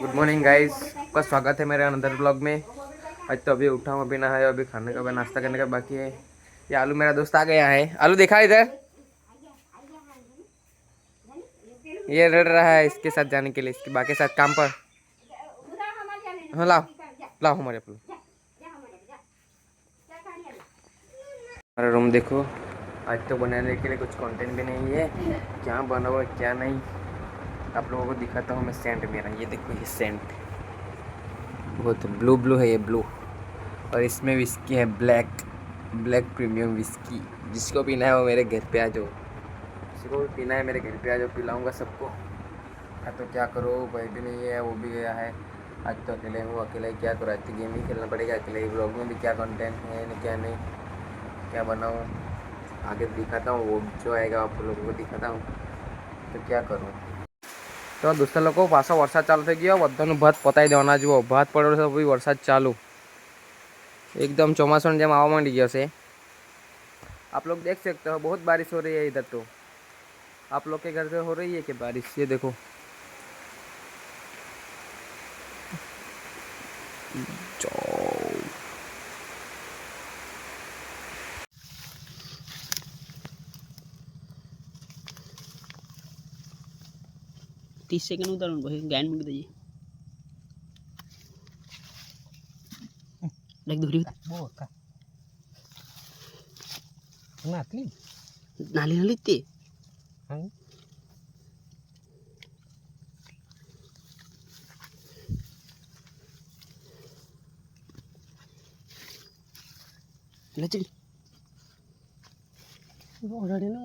Good morning guys, आपका स्वागत है मेरे अनदर ब्लॉग में। आज तो अभी उठा हूँ, अभी नहाया, अभी खाने का नाश्ता करने का बाकी है। ये आलू मेरा दोस्त आ गया है। आलू देखा इधर, ये लड़ रहा है इसके साथ जाने के लिए, इसके बाकी साथ काम पर। हाँ लाओ लाओ हमारे अपने हमारा रूम देखो। आज तो बनाने के लिए कुछ कंटेंट भी नहीं है, क्या बना हुआ क्या नहीं आप लोगों को दिखाता हूँ मैं। सेंट मेरा ये देखो, ये सेंट बहुत ब्लू ब्लू है, ये ब्लू। और इसमें विस्की है, ब्लैक ब्लैक प्रीमियम विस्की। जिसको पीना है वो मेरे घर पे आ जाओ, जिसको भी पीना है मेरे घर पे आ जाओ, पिलाऊंगा सबको। हाँ तो क्या करो, भाई भी नहीं है, वो भी गया है। आज तो अकेले हूँ, अकेले ही क्या करो, आज तो गेम ही खेलना पड़ेगा अकेले ही। ब्लॉग में भी क्या कंटेंट है नहीं, क्या नहीं, क्या बनाऊँ आगे दिखाता हूँ, वो जो आएगा आप लोगों को दिखाता हूँ। तो क्या करूँ। तो દોસ્તો લોકો પાછો વરસાદ ચાલુ થઈ ગયો, બધાનું ભાત પતાવી દેવાના જુઓ, ભાત પડ્યો છે પછી વરસાદ ચાલુ, एकदम ચોમાસાની જેમ આવવા માંડી ગયો છે। आप लोग देख सकते हो बहुत बारिश हो रही है इधर। तो आप लोग के घर से हो रही है कि बारिश? ये देखो जाओ। 30 सेकंड उतारून भाई गायन मूकी त्याची लाईक धुरी हो का नातली नाली नाली ते हं लचक ओरडे ना